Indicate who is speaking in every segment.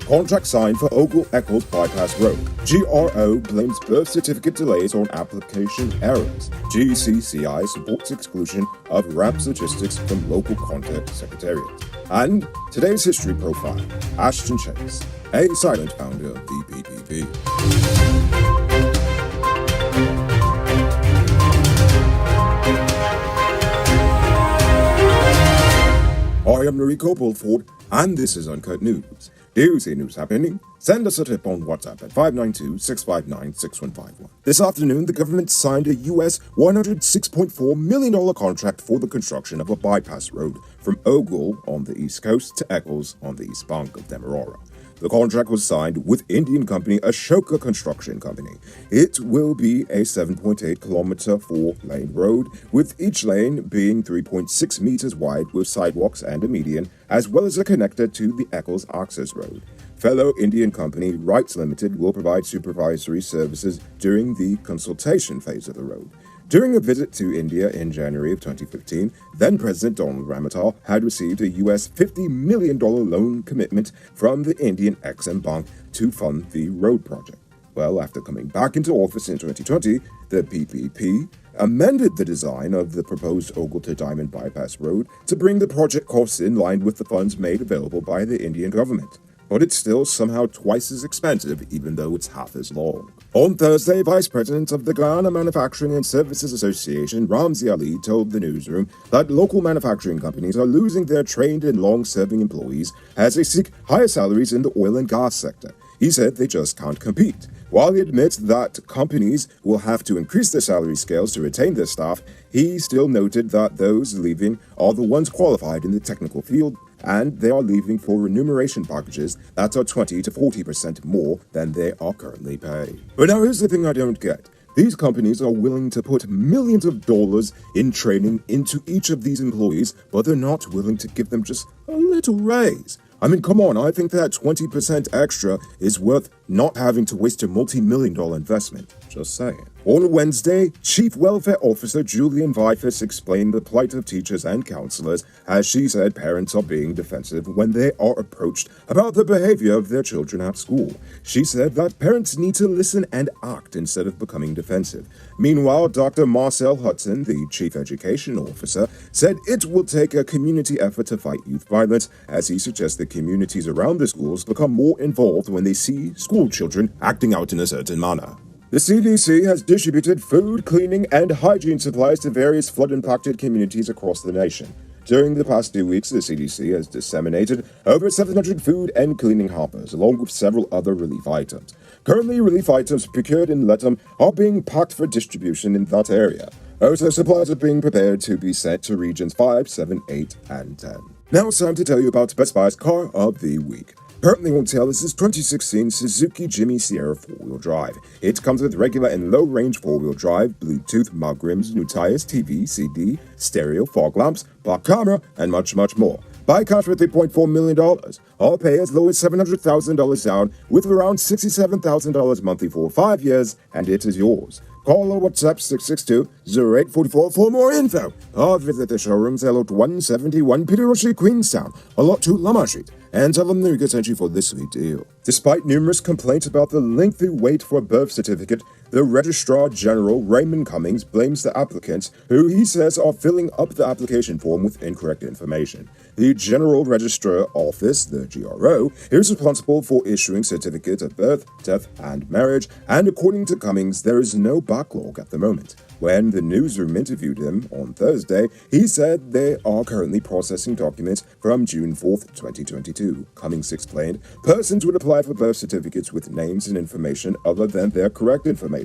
Speaker 1: Contract signed for Ogle-Eccles Bypass Road. GRO blames birth certificate delays on application errors. GCCI supports exclusion of ramp statistics from local content secretariat. And today's history profile, Ashton Chase, a silent founder of the PPP. I am Noriko Bulford, and this is Uncut News. Do you see news happening? Send us a tip on WhatsApp at 592-659-6151. This afternoon, the government signed a US $106.4 million contract for the construction of a bypass road from Ogle on the east coast to Eccles on the east bank of Demerara. The contract was signed with Indian company Ashoka Construction Company. It will be a 7.8-kilometer 4-lane road, with each lane being 3.6 meters wide with sidewalks and a median, as well as a connector to the Eccles access road. Fellow Indian company Rights Limited will provide supervisory services during the consultation phase of the road. During a visit to India in January of 2015, then-President Donald Ramotar had received a US $50 million loan commitment from the Indian Exxon Bank to fund the road project. Well, after coming back into office in 2020, the PPP amended the design of the proposed Ogle to Diamond Bypass Road to bring the project costs in line with the funds made available by the Indian government. But it's still somehow twice as expensive, even though it's half as long. On Thursday, Vice President of the Guyana Manufacturing and Services Association, Ramzi Ali, told the newsroom that local manufacturing companies are losing their trained and long-serving employees as they seek higher salaries in the oil and gas sector. He said they just can't compete. While he admits that companies will have to increase their salary scales to retain their staff, he still noted that those leaving are the ones qualified in the technical field, and they are leaving for remuneration packages that are 20 to 40% more than they are currently paid. But now here's the thing I don't get. These companies are willing to put millions of dollars in training into each of these employees, but they're not willing to give them just a little raise. I mean, come on, I think that 20% extra is worth not having to waste a multi-million-dollar investment. Just saying. On Wednesday, Chief Welfare Officer Julian Vifus explained the plight of teachers and counselors as she said parents are being defensive when they are approached about the behavior of their children at school. She said that parents need to listen and act instead of becoming defensive. Meanwhile, Dr. Marcel Hudson, the Chief Education Officer, said it will take a community effort to fight youth violence, as he suggested communities around the schools become more involved when they see school children acting out in a certain manner. The CDC has distributed food, cleaning, and hygiene supplies to various flood-impacted communities across the nation. During the past 2 weeks, the CDC has disseminated over 700 food and cleaning hampers, along with several other relief items. Currently, relief items procured in Lethem are being packed for distribution in that area. Also, supplies are being prepared to be sent to regions 5, 7, 8, and 10. Now it's time to tell you about Best Buy's Car of the Week. Currently on sale is this 2016 Suzuki Jimmy Sierra 4-wheel drive. It comes with regular and low-range 4-wheel drive, Bluetooth, mug rims, new tires, TV, CD, stereo, fog lamps, black camera, and much, much more. Buy cash for $3.4 million. All pay as low as $700,000 down, with around $67,000 monthly for 5 years, and it is yours. Call or WhatsApp 662-0844 for more info, or visit the showrooms at Lot 171 Peter Street, Queenstown, or Lot 2 Lamar Street, and tell them Noriko sent you for this sweet deal. Despite numerous complaints about the lengthy wait for a birth certificate, the Registrar General Raymond Cummings blames the applicants, who he says are filling up the application form with incorrect information. The General Registrar Office, the GRO, is responsible for issuing certificates of birth, death, and marriage, and according to Cummings, there is no backlog at the moment. When the newsroom interviewed him on Thursday, he said they are currently processing documents from June 4th, 2022. Cummings explained, persons would apply for birth certificates with names and information other than their correct information.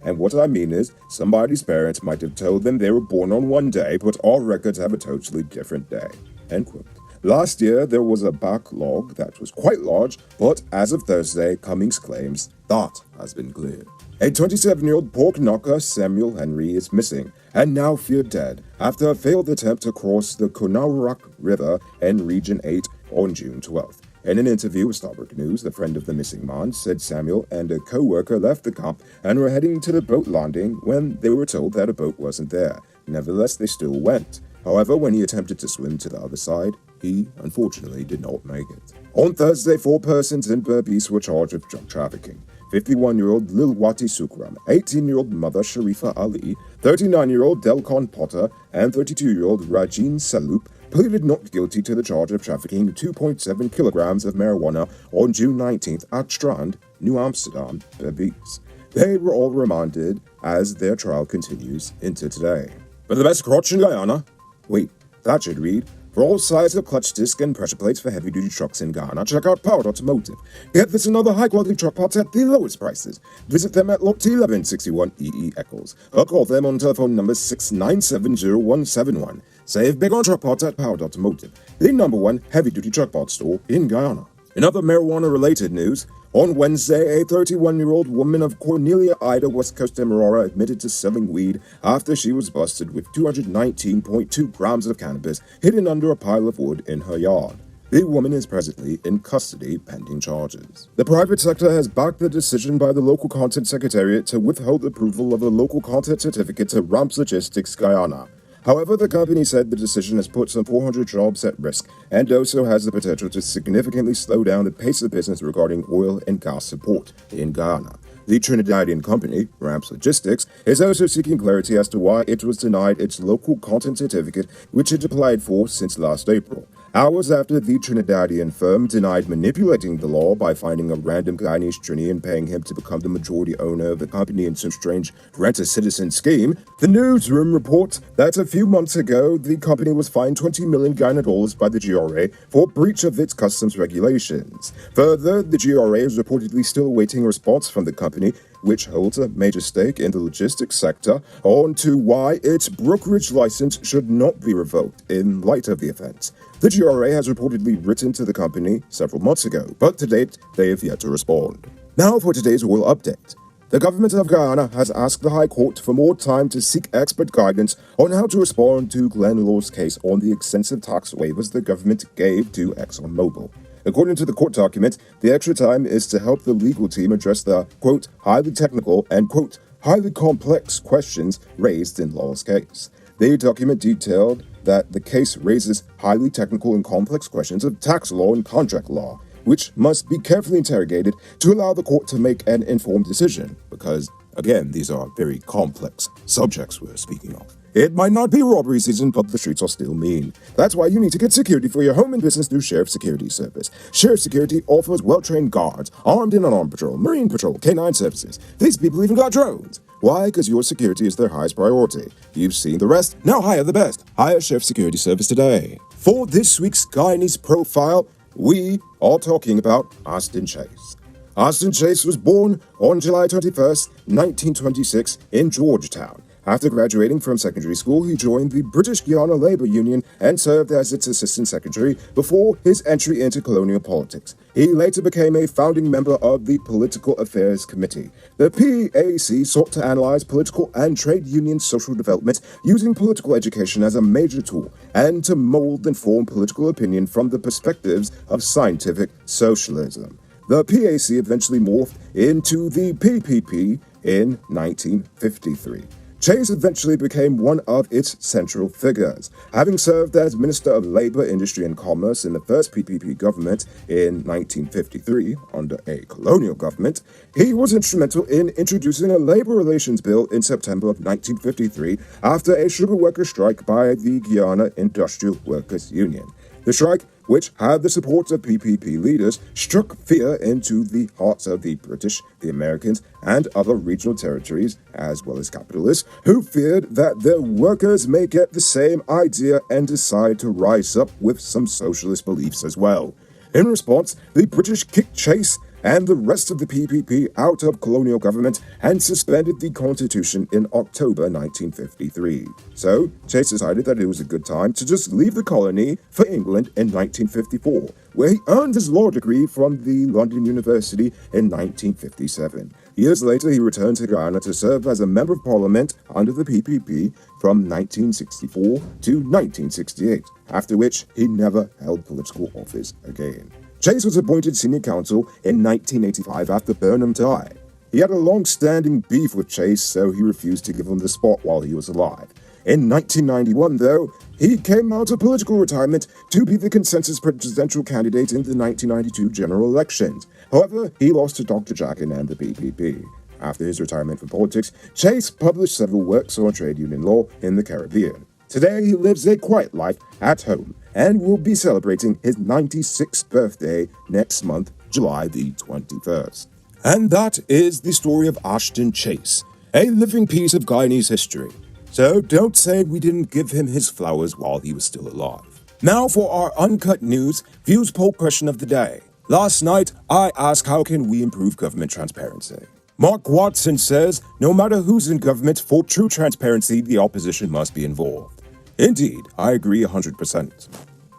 Speaker 1: And what I mean is, somebody's parents might have told them they were born on one day, but our records have a totally different day. End quote. Last year, there was a backlog that was quite large, but as of Thursday, Cummings claims that has been cleared. A 27-year-old pork knocker, Samuel Henry, is missing and now feared dead after a failed attempt to cross the Conawarak River in Region 8 on June 12th. In an interview with Starbuck News, the friend of the missing man said Samuel and a co-worker left the camp and were heading to the boat landing when they were told that a boat wasn't there. Nevertheless, they still went. However, when he attempted to swim to the other side, he unfortunately did not make it. On Thursday, 4 persons in Berbice were charged with drug trafficking. 51-year-old Lilwati Sukram, 18-year-old mother Sharifa Ali, 39-year-old Delcon Potter, and 32-year-old Rajin Salup pleaded not guilty to the charge of trafficking 2.7 kilograms of marijuana on June 19th at Strand, New Amsterdam, Berbice. They were all remanded as their trial continues into today. But the best crotch in Guyana? Wait, that should read, for all sizes of clutch disc and pressure plates for heavy-duty trucks in Guyana, check out Powered Automotive. Get this and other high-quality truck parts at the lowest prices. Visit them at Lot T1161 EE Eccles, or call them on telephone number 6970171. Save big on truck parts at Powered Automotive, the #1 heavy-duty truck parts store in Guyana. In other marijuana-related news, on Wednesday, a 31-year-old woman of Cornelia Ida, West Coast Demerara, admitted to selling weed after she was busted with 219.2 grams of cannabis hidden under a pile of wood in her yard. The woman is presently in custody pending charges. The private sector has backed the decision by the local content secretariat to withhold approval of a local content certificate to Ramps Logistics Guyana. However, the company said the decision has put some 400 jobs at risk and also has the potential to significantly slow down the pace of business regarding oil and gas support in Guyana. The Trinidadian company, Ramps Logistics, is also seeking clarity as to why it was denied its local content certificate, which it applied for since last April. Hours after the Trinidadian firm denied manipulating the law by finding a random Guyanese Trini and paying him to become the majority owner of the company in some strange rent-a-citizen scheme, the newsroom reports that a few months ago, the company was fined 20 million Guyana dollars by the GRA for breach of its customs regulations. Further, the GRA is reportedly still awaiting a response from the company, which holds a major stake in the logistics sector, on to why its brokerage license should not be revoked in light of the offense. The GRA has reportedly written to the company several months ago, but to date, they have yet to respond. Now for today's oil update. The government of Guyana has asked the High Court for more time to seek expert guidance on how to respond to Glenn Law's case on the extensive tax waivers the government gave to Exxonmobil. According to the court document, the extra time is to help the legal team address the, quote, highly technical and, quote, highly complex questions raised in Law's case. The document detailed that the case raises highly technical and complex questions of tax law and contract law, which must be carefully interrogated to allow the court to make an informed decision, because, again, these are very complex subjects we're speaking of. It might not be robbery season, but the streets are still mean. That's why you need to get security for your home and business through Sheriff Security Service. Sheriff Security offers well-trained guards, armed and unarmed patrol, marine patrol, K-9 services. These people even got drones. Why? Because your security is their highest priority. You've seen the rest, now hire the best. Hire Sheriff Security Service today. For this week's Guyanese profile, we are talking about Ashton Chase. Ashton Chase was born on July 21st, 1926 in Georgetown. After graduating from secondary school, he joined the British Guiana Labour Union and served as its assistant secretary before his entry into colonial politics. He later became a founding member of the Political Affairs Committee. The PAC sought to analyze political and trade union social development using political education as a major tool and to mold and form political opinion from the perspectives of scientific socialism. The PAC eventually morphed into the PPP in 1953. Chase eventually became one of its central figures. Having served as Minister of Labour, Industry and Commerce in the first PPP government in 1953 under a colonial government, he was instrumental in introducing a labour relations bill in September of 1953 after a sugar worker strike by the Guyana Industrial Workers Union. The strike, which had the support of PPP leaders, struck fear into the hearts of the British, the Americans, and other regional territories, as well as capitalists, who feared that their workers may get the same idea and decide to rise up with some socialist beliefs as well. In response, the British kicked Chase and the rest of the PPP out of colonial government and suspended the Constitution in October 1953. So, Chase decided that it was a good time to just leave the colony for England in 1954, where he earned his law degree from the London University in 1957. Years later, he returned to Guyana to serve as a Member of Parliament under the PPP from 1964 to 1968, after which he never held political office again. Chase was appointed senior counsel in 1985 after Burnham died. He had a long-standing beef with Chase, so he refused to give him the spot while he was alive. In 1991, though, he came out of political retirement to be the consensus presidential candidate in the 1992 general elections. However, he lost to Dr. Jackson and the PPP. After his retirement from politics, Chase published several works on trade union law in the Caribbean. Today, he lives a quiet life at home and will be celebrating his 96th birthday next month, July the 21st. And that is the story of Ashton Chase, a living piece of Guyanese history. So don't say we didn't give him his flowers while he was still alive. Now for our Uncut News Views Poll question of the day. Last night, I asked how can we improve government transparency. Mark Watson says, no matter who's in government, for true transparency, the opposition must be involved. Indeed, I agree 100%.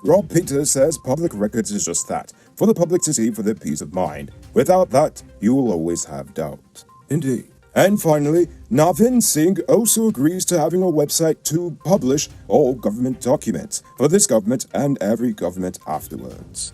Speaker 1: Rob Peters says public records is just that, for the public to see for their peace of mind. Without that, you will always have doubt. Indeed. And finally, Navin Singh also agrees to having a website to publish all government documents for this government and every government afterwards.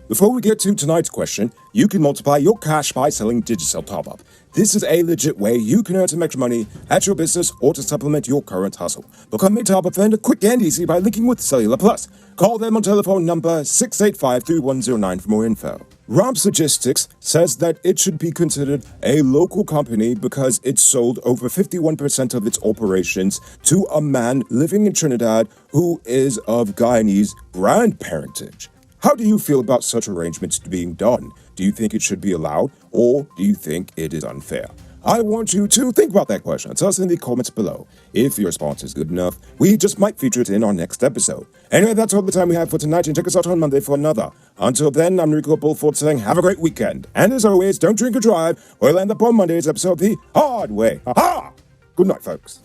Speaker 1: Before we get to tonight's question, you can multiply your cash by selling digital top-up. This is a legit way you can earn some extra money at your business or to supplement your current hustle. Become a top-up vendor quick and easy by linking with Cellular Plus. Call them on telephone number 685-3109 for more info. Rob's Logistics says that it should be considered a local company because it sold over 51% of its operations to a man living in Trinidad who is of Guyanese grandparentage. How do you feel about such arrangements being done? Do you think it should be allowed, or do you think it is unfair? I want you to think about that question. Tell us in the comments below. If your response is good enough, we just might feature it in our next episode. Anyway, that's all the time we have for tonight, and check us out on Monday for another. Until then, I'm Rico Bulford saying have a great weekend. And as always, don't drink or drive, or you'll end up on Monday's episode the hard way. Ha-ha! Good night, folks.